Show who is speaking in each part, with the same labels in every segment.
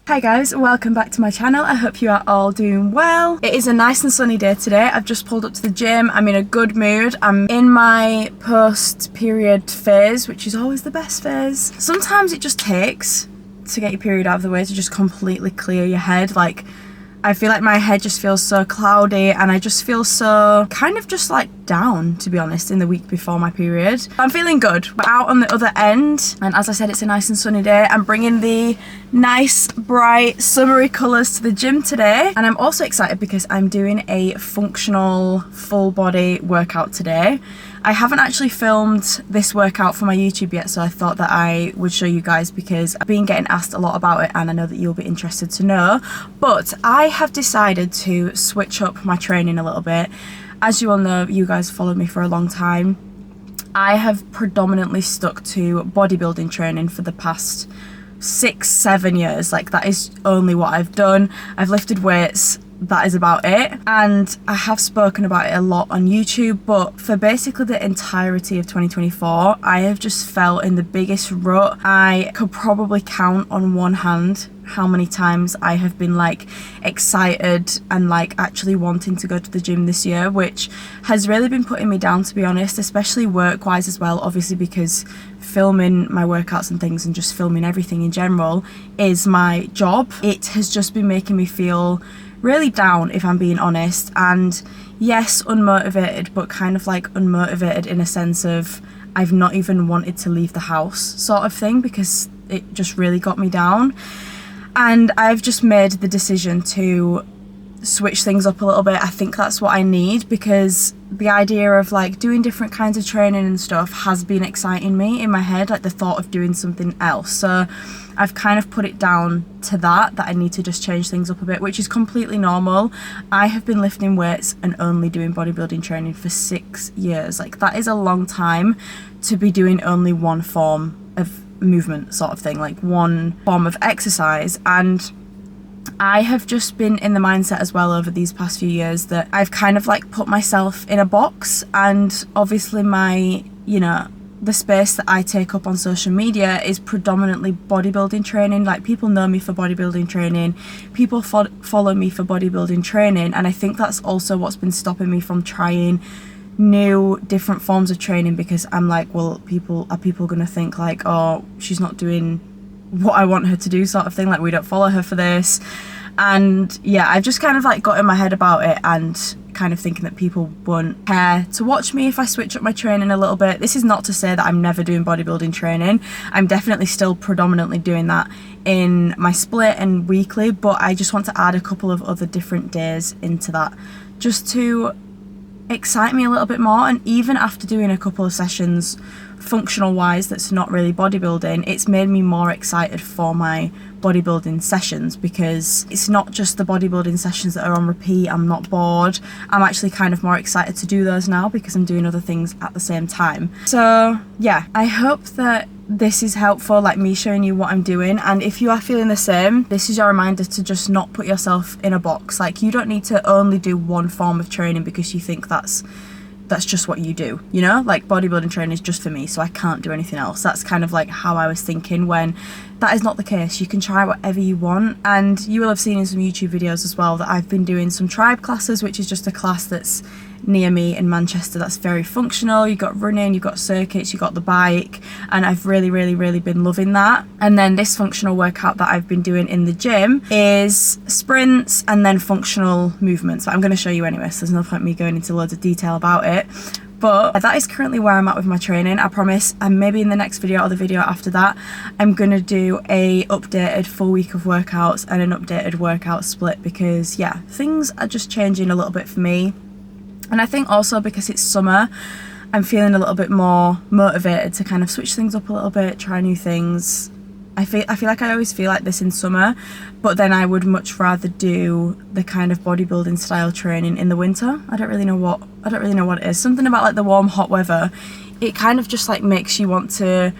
Speaker 1: Hi guys, welcome back to my channel. I hope you are all doing well. It is a nice and sunny day today. I've just pulled up to the gym. I'm in a good mood. I'm in my post-period phase, which is always the best phase. Sometimes it just takes to get your period out of the way to just completely clear your head. Like, I feel like my head just feels so cloudy and I just feel so kind of just like down, to be honest, in the week before my period. I'm feeling good. We're out on the other end, and as I said, it's a nice and sunny day. I'm bringing the nice bright summery colours to the gym today, and I'm also excited because I'm doing a functional full body workout today. I haven't actually filmed this workout for my YouTube yet, so I thought that I would show you guys because I've been getting asked a lot about it and I know that you'll be interested to know. But I have decided to switch up my training a little bit. As you all know, you guys followed me for a long time. I have predominantly stuck to bodybuilding training for the past 6-7 years. Like, that is only what I've done. I've lifted weights. That is about it, and I have spoken about it a lot on YouTube, but for basically the entirety of 2024 I have just felt in the biggest rut. I could probably count on one hand how many times I have been like excited and like actually wanting to go to the gym this year, which has really been putting me down, to be honest, especially work wise as well, obviously, because filming my workouts and things and just filming everything in general is my job. It has just been making me feel really down, if I'm being honest, and yes, unmotivated, but kind of like unmotivated in a sense of I've not even wanted to leave the house sort of thing, because it just really got me down. And I've just made the decision to switch things up a little bit. I think that's what I need, because the idea of like doing different kinds of training and stuff has been exciting me in my head, like the thought of doing something else. So I've kind of put it down to that I need to just change things up a bit, which is completely normal. I have been lifting weights and only doing bodybuilding training for 6 years. Like, that is a long time to be doing only one form of movement sort of thing, like one form of exercise. And I have just been in the mindset as well over these past few years that I've kind of like put myself in a box, and obviously my, you know, the space that I take up on social media is predominantly bodybuilding training. Like, people know me for bodybuilding training, people follow me for bodybuilding training, and I think that's also what's been stopping me from trying new different forms of training, because I'm like, well, are people gonna think like, oh, she's not doing what I want her to do sort of thing, like we don't follow her for this. And yeah, I've just kind of like got in my head about it and kind of thinking that people won't care to watch me if I switch up my training a little bit. This is not to say that I'm never doing bodybuilding training. I'm definitely still predominantly doing that in my split and weekly, but I just want to add a couple of other different days into that just to excite me a little bit more. And even after doing a couple of sessions functional wise that's not really bodybuilding, it's made me more excited for my bodybuilding sessions, because it's not just the bodybuilding sessions that are on repeat. I'm not bored. I'm actually kind of more excited to do those now because I'm doing other things at the same time. So yeah, I hope that this is helpful, like me showing you what I'm doing. And if you are feeling the same, this is your reminder to just not put yourself in a box. Like, you don't need to only do one form of training because you think that's just what you do, you know? Like, bodybuilding training is just for me, so I can't do anything else. That's kind of like how I was thinking, when that is not the case. You can try whatever you want. And you will have seen in some YouTube videos as well that I've been doing some tribe classes, which is just a class that's near me in Manchester that's very functional. You've got running, you've got circuits, you've got the bike, and I've really been loving that. And then this functional workout that I've been doing in the gym is sprints and then functional movements, but I'm going to show you anyway, so there's no point me going into loads of detail about it. But that is currently where I'm at with my training. I promise, and maybe in the next video or the video after that, I'm gonna do a updated full week of workouts and an updated workout split, because yeah, things are just changing a little bit for me. And I think also because it's summer, I'm feeling a little bit more motivated to kind of switch things up a little bit, try new things. I feel like I always feel like this in summer, but then I would much rather do the kind of bodybuilding style training in the winter. I don't really know what it is. Something about like the warm, hot weather, it kind of just like makes you want to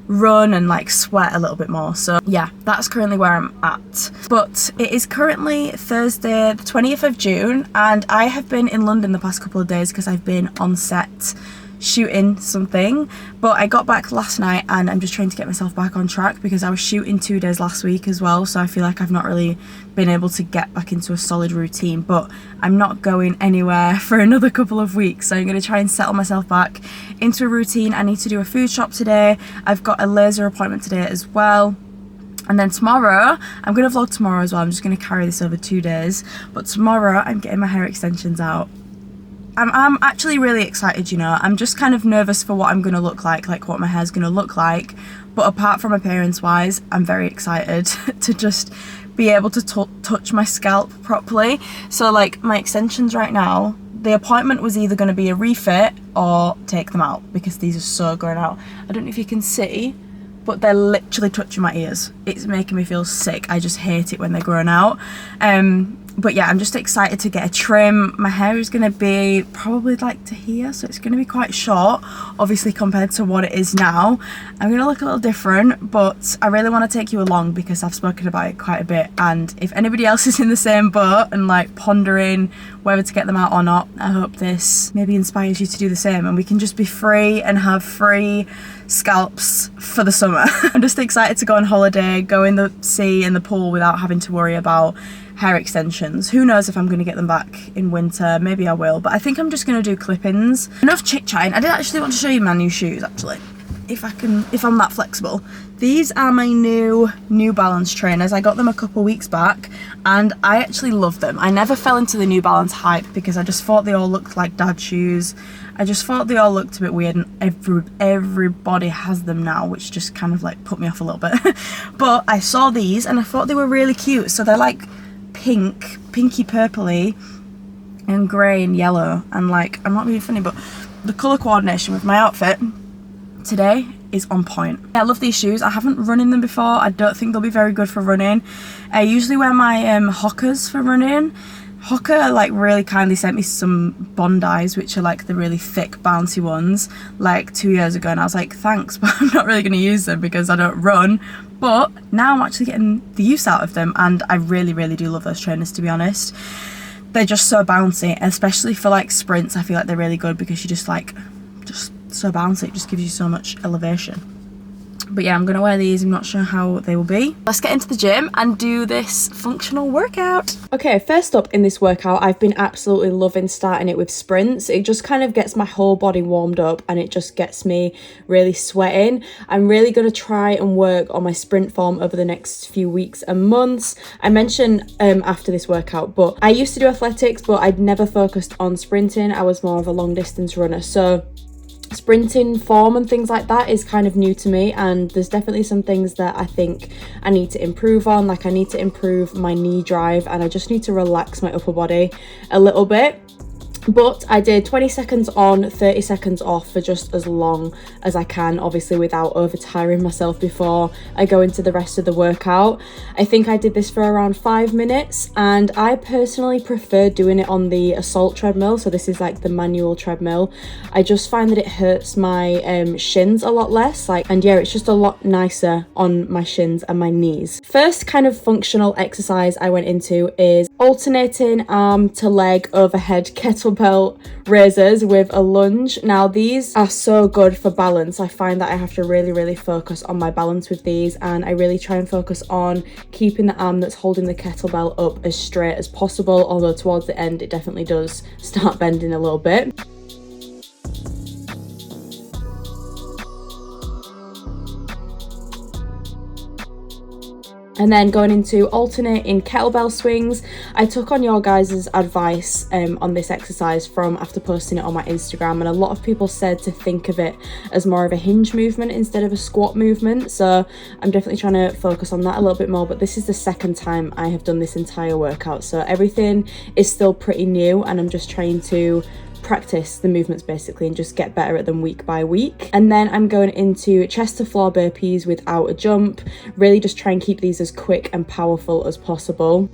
Speaker 1: run and like sweat a little bit more. So yeah, that's currently where I'm at. But it is currently Thursday the 20th of June, and I have been in London the past couple of days because I've been on set shooting something, but I got back last night and I'm just trying to get myself back on track because I was shooting 2 days last week as well, so I feel like I've not really been able to get back into a solid routine. But I'm not going anywhere for another couple of weeks, so I'm going to try and settle myself back into a routine. I need to do a food shop today. I've got a laser appointment today as well. And then tomorrow, I'm going to vlog tomorrow as well. I'm just going to carry this over 2 days. But tomorrow, I'm getting my hair extensions out. I'm actually really excited, you know. I'm just kind of nervous for what I'm going to look like what my hair's going to look like. But apart from appearance-wise, I'm very excited to just be able to touch my scalp properly. So, like, my extensions right now, the appointment was either going to be a refit or take them out because these are so growing out. I don't know if you can see, but they're literally touching my ears. It's making me feel sick. I just hate it when they're growing out. But yeah, I'm just excited to get a trim. My hair is going to be probably like to here, so it's going to be quite short, obviously, compared to what it is now. I'm going to look a little different, but I really want to take you along because I've spoken about it quite a bit. And if anybody else is in the same boat and like pondering whether to get them out or not, I hope this maybe inspires you to do the same and we can just be free and have free scalps for the summer. I'm just excited to go on holiday, go in the sea and the pool without having to worry about hair extensions. Who knows if I'm going to get them back in winter. Maybe I will, but I think I'm just going to do clip-ins. Enough chit-chatting. I did actually want to show you my new shoes, actually, if I'm that flexible. These are my New Balance trainers. I got them a couple weeks back and I actually love them. I never fell into the New Balance hype because I just thought they all looked like dad shoes. I just thought they all looked a bit weird and everybody has them now, which just kind of like put me off a little bit. But I saw these and I thought they were really cute. So they're like pinky purpley and grey and yellow, and like, I'm not being funny, but the colour coordination with my outfit today is on point. I love these shoes. I haven't run in them before. I don't think they'll be very good for running. I usually wear my Hokas for running. Hoka like really kindly sent me some Bondis, which are like the really thick bouncy ones, like 2 years ago, and I was like, thanks, but I'm not really going to use them because I don't run. But now I'm actually getting the use out of them, and I really do love those trainers, to be honest. They're just so bouncy, especially for like sprints. I feel like they're really good because you just so bouncy, it just gives you so much elevation. But yeah, I'm going to wear these. I'm not sure how they will be. Let's get into the gym and do this functional workout. Okay, first up in this workout, I've been absolutely loving starting it with sprints. It just kind of gets my whole body warmed up and it just gets me really sweating. I'm really going to try and work on my sprint form over the next few weeks and months. I mentioned after this workout, but I used to do athletics, but I'd never focused on sprinting. I was more of a long distance runner. So sprinting form and things like that is kind of new to me, and there's definitely some things that I think I need to improve on. Like, I need to improve my knee drive and I just need to relax my upper body a little bit. But I did 20 seconds on, 30 seconds off for just as long as I can, obviously without over-tiring myself before I go into the rest of the workout. I think I did this for around 5 minutes, and I personally prefer doing it on the Assault treadmill. So this is like the manual treadmill. I just find that it hurts my shins a lot less. And yeah, it's just a lot nicer on my shins and my knees. First kind of functional exercise I went into is alternating arm to leg overhead kettlebell raises with a lunge. Now these are so good for balance. I find that I have to really focus on my balance with these, and I really try and focus on keeping the arm that's holding the kettlebell up as straight as possible, although towards the end it definitely does start bending a little bit. And then going into alternating kettlebell swings. I took on your guys' advice on this exercise from after posting it on my Instagram, and a lot of people said to think of it as more of a hinge movement instead of a squat movement. So I'm definitely trying to focus on that a little bit more, but this is the second time I have done this entire workout. So everything is still pretty new, and I'm just trying to practice the movements basically and just get better at them week by week. And then I'm going into chest to floor burpees without a jump. Really just try and keep these as quick and powerful as possible.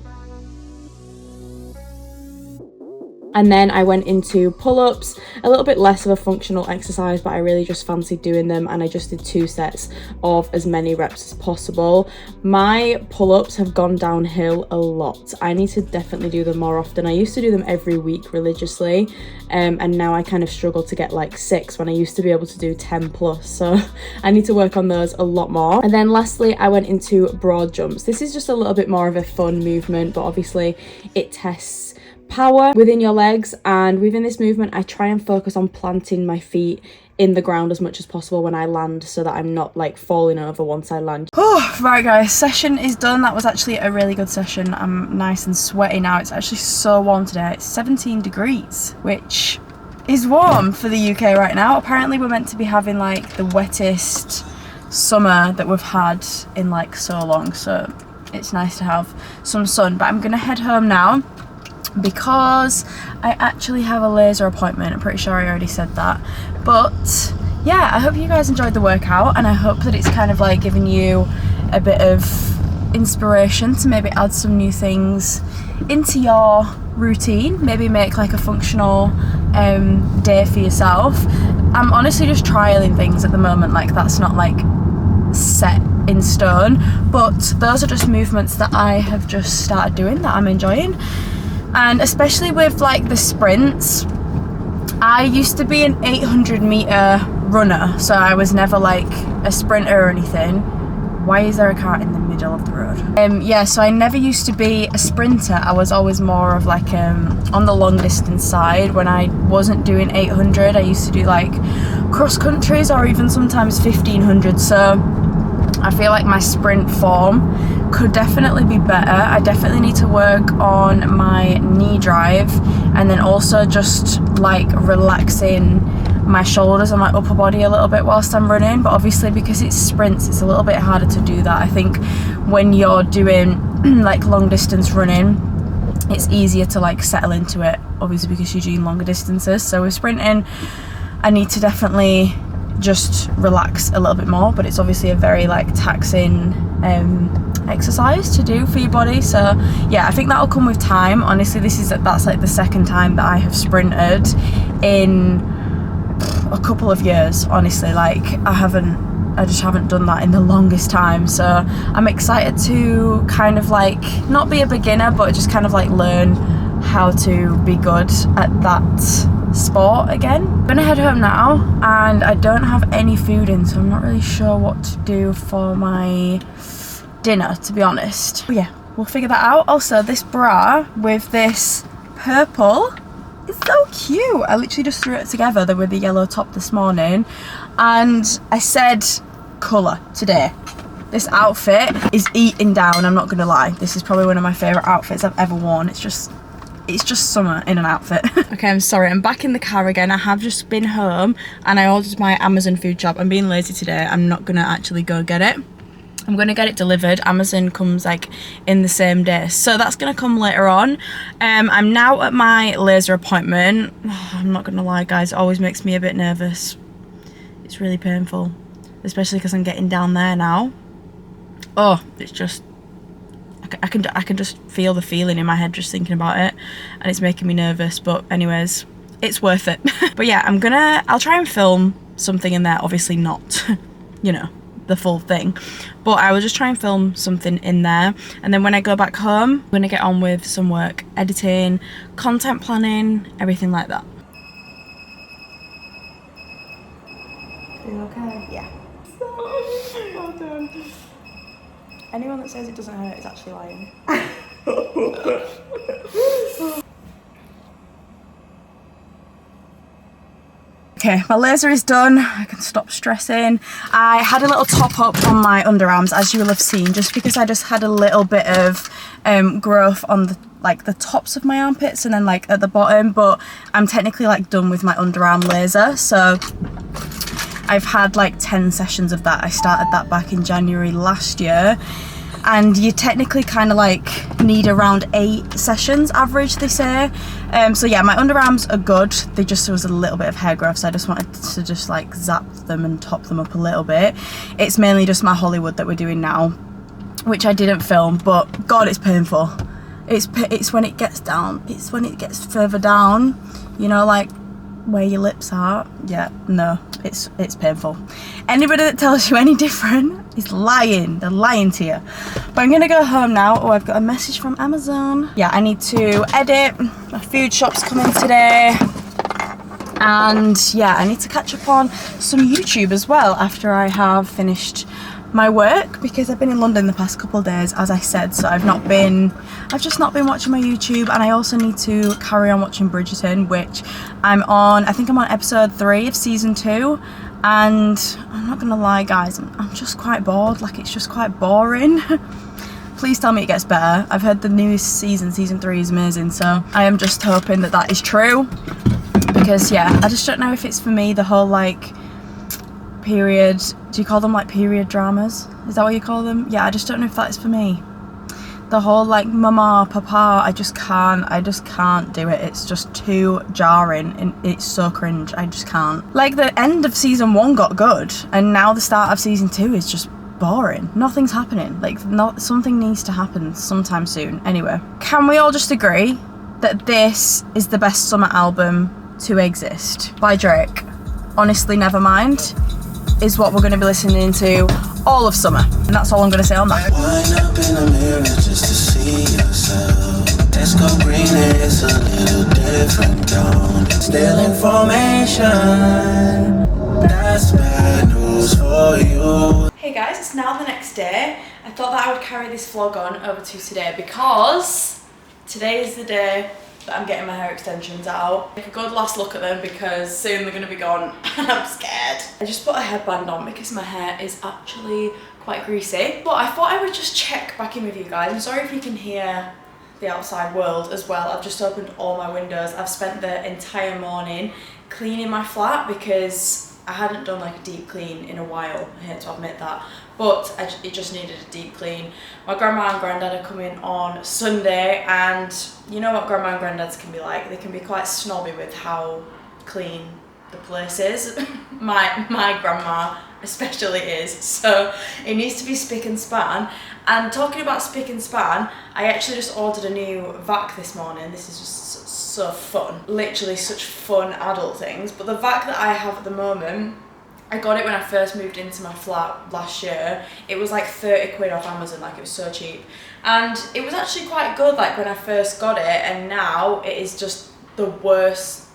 Speaker 2: And then I went into pull-ups, a little bit less of a functional exercise, but I really just fancied doing them, and I just did 2 sets of as many reps as possible. My pull-ups have gone downhill a lot. I need to definitely do them more often. I used to do them every week religiously, and now I kind of struggle to get like 6 when I used to be able to do 10 plus, so I need to work on those a lot more. And then lastly, I went into broad jumps. This is just a little bit more of a fun movement, but obviously it tests power within your legs, and within this movement I try and focus on planting my feet in the ground as much as possible when I land, so that I'm not like falling over once I land.
Speaker 1: Oh, right guys, session is done. That was actually a really good session. I'm nice and sweaty now. It's actually so warm today. It's 17 degrees, which is warm for the UK right now. Apparently we're meant to be having like the wettest summer that we've had in like so long, so it's nice to have some sun. But I'm gonna head home now because I actually have a laser appointment. I'm pretty sure I already said that, but yeah, I hope you guys enjoyed the workout, and I hope that it's kind of like giving you a bit of inspiration to maybe add some new things into your routine, maybe make like a functional day for yourself. I'm honestly just trialing things at the moment, like that's not like set in stone, but those are just movements that I have just started doing that I'm enjoying. And especially with like the sprints, I used to be an 800 meter runner, so I was never like a sprinter or anything. Why is there a car in the middle of the road? Yeah, so I never used to be a sprinter. I was always more of like on the long distance side. When I wasn't doing 800, I used to do like cross countries or even sometimes 1500. So I feel like my sprint form could definitely be better. I definitely need to work on my knee drive, and then also just like relaxing my shoulders and my upper body a little bit whilst I'm running. But obviously because it's sprints, it's a little bit harder to do that. I think when you're doing like long distance running, it's easier to like settle into it, obviously because you're doing longer distances. So with sprinting, I need to definitely just relax a little bit more, but it's obviously a very like taxing exercise to do for your body. So yeah, I think that'll come with time. Honestly, that's like the second time that I have sprinted in a couple of years. Honestly, like I just haven't done that in the longest time. So I'm excited to kind of like not be a beginner, but just kind of like learn how to be good at that sport again. I'm gonna head home now, and I don't have any food in, so I'm not really sure what to do for my dinner, to be honest. But yeah, we'll figure that out. Also, this bra with this purple is so cute. I literally just threw it together with the yellow top this morning, and I said colour today. This outfit is eating down, I'm not gonna lie. This is probably one of my favourite outfits I've ever worn. It's just summer in an outfit. Okay, I'm sorry, I'm back in the car again. I have just been home and I ordered my Amazon food shop. I'm being lazy today. I'm not gonna actually go get it. I'm gonna get it delivered. Amazon comes like in the same day, so that's gonna come later on. I'm now at my laser appointment. I'm not gonna lie guys, it always makes me a bit nervous. It's really painful, especially because I'm getting down there now. Oh, it's just I can just feel the feeling in my head just thinking about it, and it's making me nervous. But anyways, it's worth it. But yeah, I'll try and film something in there. Obviously not, you know, the full thing, but I will just try and film something in there. And then when I go back home, I'm gonna get on with some work, editing, content planning, everything like that. Are you okay? Yeah. Well done. Anyone that says it doesn't hurt is actually lying. Okay, my laser is done. I can stop stressing. I had a little top up on my underarms, as you will have seen, just because I just had a little bit of growth on the tops of my armpits and then like at the bottom, but I'm technically like done with my underarm laser. So I've had like 10 sessions of that. I started that back in January last year, and you technically kind of like need around 8 sessions average, they say. So yeah, my underarms are good. There was a little bit of hair growth, so I just wanted to just like zap them and top them up a little bit. It's mainly just my Hollywood that we're doing now, which I didn't film, but God, it's painful. It's when it gets down. It's when it gets further down, you know, like where your lips are. Yeah, no, it's painful. Anybody that tells you any different is lying. They're lying to you. But I'm gonna go home now. Oh, I've got a message from Amazon. Yeah, I need to edit. My food shop's coming today. And yeah, I need to catch up on some YouTube as well after I have finished my work, because I've been in London the past couple of days, as I said, so I've just not been watching my YouTube. And I also need to carry on watching Bridgerton, which I think I'm on episode 3 of season 2, and I'm not gonna lie guys, I'm just quite bored. Like, it's just quite boring. Please tell me it gets better. I've heard the newest season 3 is amazing, so I am just hoping that that is true, because yeah, I just don't know if it's for me, the whole like period, do you call them like period dramas? Is that what you call them? Yeah, I just don't know if that's for me. The whole like mama, papa, I just can't do it. It's just too jarring and it's so cringe. I just can't. Like, the end of season 1 got good, and now the start of season 2 is just boring. Nothing's happening. Like, something needs to happen sometime soon. Anyway, can we all just agree that this is the best summer album to exist by Drake? Honestly, Nevermind is what we're going to be listening to all of summer, and that's all I'm going to say on that.
Speaker 3: Wind up in the mirror just to see yourself. Let's go green, it's a little different tone. Still information, that's bad news for you.
Speaker 1: Hey guys, it's now the next day. I thought that I would carry this vlog on over to today, because today is the day that I'm getting my hair extensions out. Take a good last look at them, because soon they're going to be gone and I'm scared. I just put a headband on because my hair is actually quite greasy. But I thought I would just check back in with you guys. I'm sorry if you can hear the outside world as well. I've just opened all my windows. I've spent the entire morning cleaning my flat because I hadn't done like a deep clean in a while. I hate to admit that, but it just needed a deep clean. My grandma and granddad are coming on Sunday, and you know what grandma and granddads can be like. They can be quite snobby with how clean the place is. my grandma especially is, so it needs to be spick and span. And talking about spick and span, I actually just ordered a new vac this morning. This is just so fun, literally such fun adult things. But the vac that I have at the moment, I got it when I first moved into my flat last year. It was like 30 quid off Amazon, like it was so cheap. And it was actually quite good like when I first got it, and now it is just the worst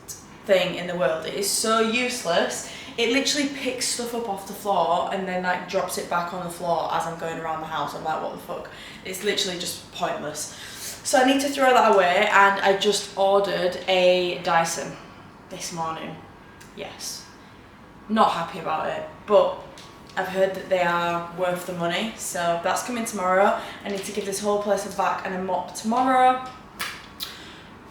Speaker 1: thing in the world. It is so useless. It literally picks stuff up off the floor and then like drops it back on the floor as I'm going around the house. I'm like, what the fuck? It's literally just pointless. So I need to throw that away, and I just ordered a Dyson this morning. Yes. Not happy about it, but I've heard that they are worth the money, so that's coming tomorrow. I need to give this whole place a vac and a mop tomorrow.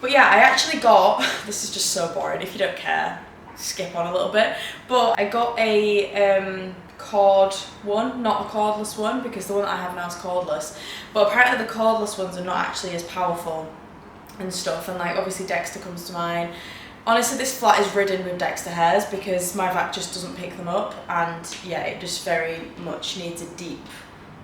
Speaker 1: But yeah, I actually got, this is just so boring, if you don't care, skip on a little bit, but I got a cord one, not a cordless one, because the one that I have now is cordless. But apparently the cordless ones are not actually as powerful and stuff, and like obviously Dexter comes to mind. Honestly, this flat is ridden with Dexter hairs because my vac just doesn't pick them up, and yeah, it just very much needs a deep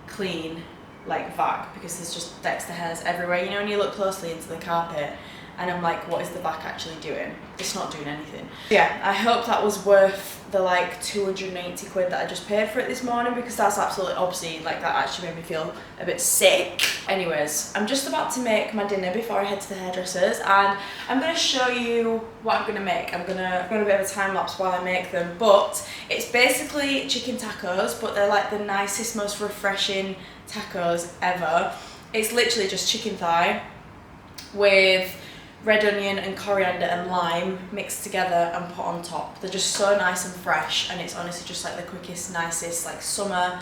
Speaker 1: clean like vac, because there's just Dexter hairs everywhere. You know, when you look closely into the carpet, and I'm like, what is the vac actually doing? It's not doing anything. Yeah, I hope that was worth the like 280 quid that I just paid for it this morning, because that's absolutely obscene. Like, that actually made me feel a bit sick. Anyways, I'm just about to make my dinner before I head to the hairdressers, and I'm gonna show you what I'm gonna make. I'm gonna a bit of a time lapse while I make them, but it's basically chicken tacos, but they're like the nicest, most refreshing tacos ever. It's literally just chicken thigh with red onion and coriander and lime mixed together and put on top. They're just so nice and fresh, and it's honestly just like the quickest, nicest like summer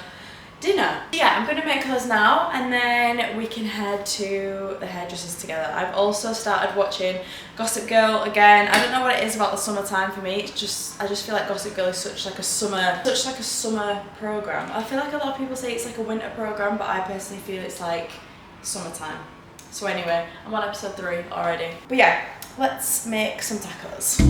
Speaker 1: dinner. Yeah, I'm gonna make those now, and then we can head to the hairdressers together. I've also started watching Gossip Girl again. I don't know what it is about the summertime for me. It's just, I just feel like Gossip Girl is such like a summer program. I feel like a lot of people say it's like a winter program, but I personally feel it's like summertime. So anyway, I'm on episode 3 already. But yeah, let's make some tacos.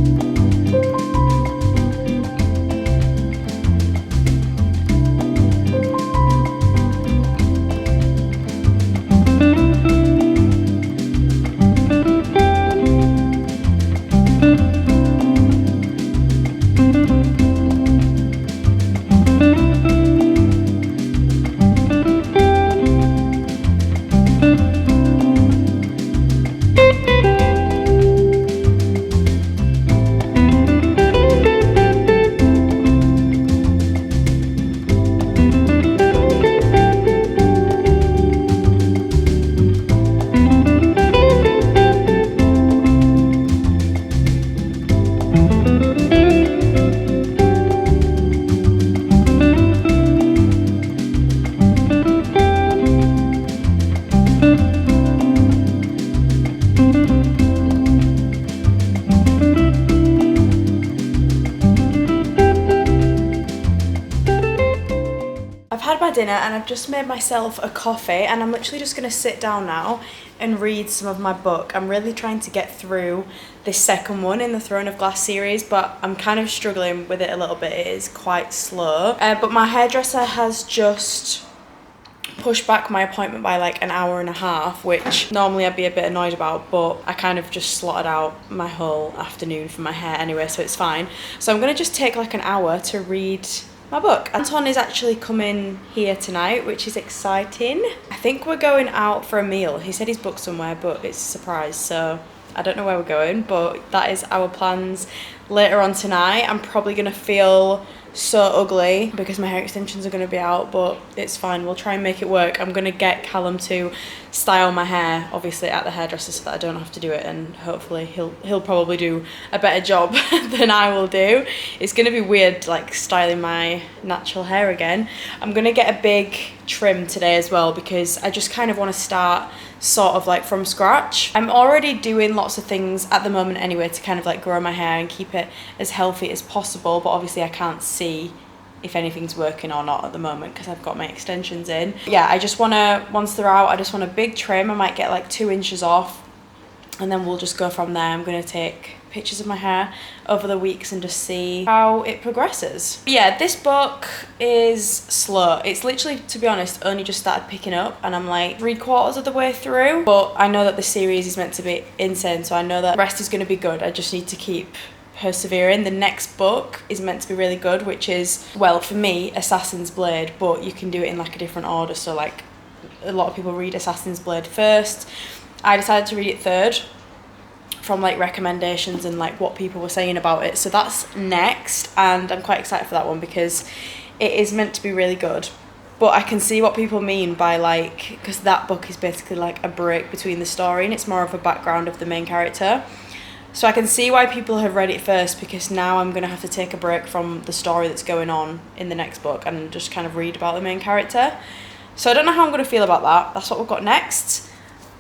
Speaker 1: dinner and I've just made myself a coffee, and I'm literally just going to sit down now and read some of my book. I'm really trying to get through this second one in the Throne of Glass series, but I'm kind of struggling with it a little bit. It is quite slow. But my hairdresser has just pushed back my appointment by like an hour and a half, which normally I'd be a bit annoyed about, but I kind of just slotted out my whole afternoon for my hair anyway, so it's fine. So I'm gonna just take like an hour to read my book. Anton is actually coming here tonight, which is exciting. I think we're going out for a meal. He said he's booked somewhere, but it's a surprise, so I don't know where we're going, but that is our plans later on tonight. I'm probably gonna feel so ugly because my hair extensions are going to be out, but it's fine, we'll try and make it work. I'm going to get Callum to style my hair, obviously at the hairdresser, so that I don't have to do it, and hopefully he'll probably do a better job than I will do. It's going to be weird like styling my natural hair again. I'm going to get a big trim today as well, because I just kind of want to start sort of like from scratch. I'm already doing lots of things at the moment anyway to kind of like grow my hair and keep it as healthy as possible, but obviously I can't see if anything's working or not at the moment because I've got my extensions in. Yeah, I just want to, once they're out, I just want a big trim. I might get like 2 inches off, and then we'll just go from there. I'm going to take pictures of my hair over the weeks and just see how it progresses. Yeah, this book is slow. It's literally, to be honest, only just started picking up, and I'm like 3/4 of the way through, but I know that the series is meant to be insane, so I know that the rest is going to be good. I just need to keep persevering. The next book is meant to be really good, which is, well, for me, Assassin's Blade, but you can do it in like a different order. So like a lot of people read Assassin's Blade first. I decided to read it third from like recommendations and like what people were saying about it. So that's next, and I'm quite excited for that one because it is meant to be really good. But I can see what people mean by like, because that book is basically like a break between the story and it's more of a background of the main character. So I can see why people have read it first, because now I'm going to have to take a break from the story that's going on in the next book and just kind of read about the main character. So I don't know how I'm going to feel about that. That's what we've got next.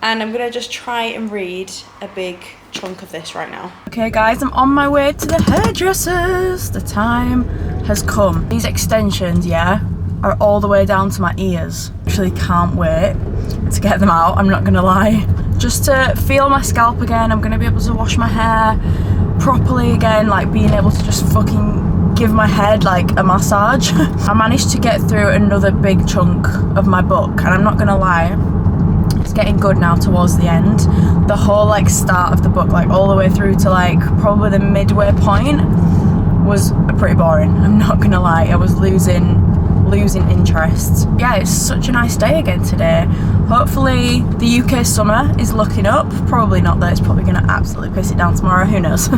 Speaker 1: And I'm going to just try and read a big chunk of this right now. Okay guys, I'm on my way to the hairdressers. The time has come. These extensions, yeah, are all the way down to my ears. Actually can't wait to get them out, I'm not going to lie. Just to feel my scalp again. I'm going to be able to wash my hair properly again, like being able to just fucking give my head like a massage. I managed to get through another big chunk of my book, and I'm not going to lie, it's getting good now towards the end. The whole like start of the book, like all the way through to like probably the midway point, was pretty boring. I'm not gonna lie, I was losing interest. Yeah, it's such a nice day again today. Hopefully the UK summer is looking up. Probably not though, it's probably gonna absolutely piss it down tomorrow, who knows.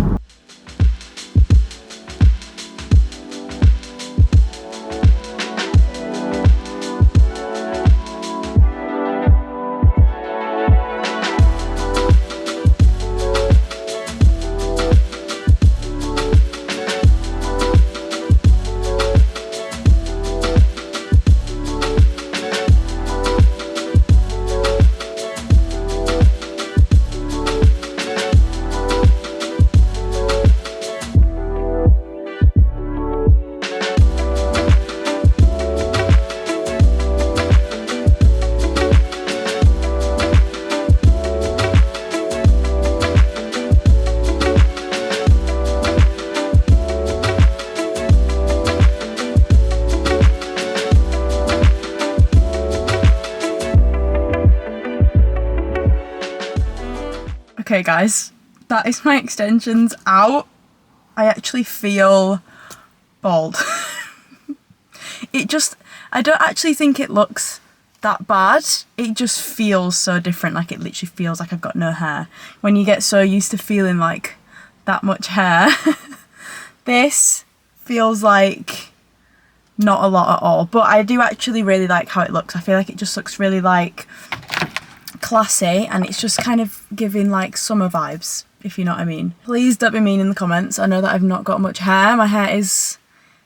Speaker 1: Okay guys, that is my extensions out. I actually feel bald. I don't actually think it looks that bad. It just feels so different, like it literally feels like I've got no hair. When you get so used to feeling like that much hair, this feels like not a lot at all. But I do actually really like how it looks. I feel like it just looks really like classy, and it's just kind of giving like summer vibes, if you know what I mean. Please don't be mean in the comments. I know that I've not got much hair. My hair is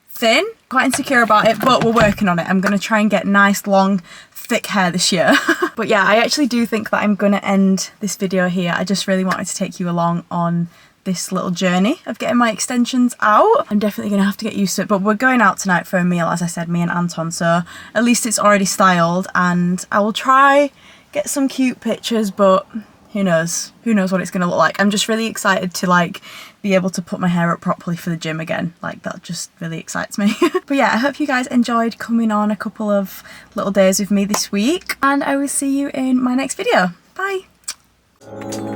Speaker 1: thin, quite insecure about it, but we're working on it. I'm going to try and get nice long thick hair this year. But yeah, I actually do think that I'm going to end this video here. I just really wanted to take you along on this little journey of getting my extensions out. I'm definitely gonna have to get used to it, but we're going out tonight for a meal, as I said, me and Anton, so at least it's already styled, and I will try get some cute pictures, but who knows what it's gonna look like. I'm just really excited to like be able to put my hair up properly for the gym again. Like, that just really excites me. But yeah, I hope you guys enjoyed coming on a couple of little days with me this week, and I will see you in my next video. Bye.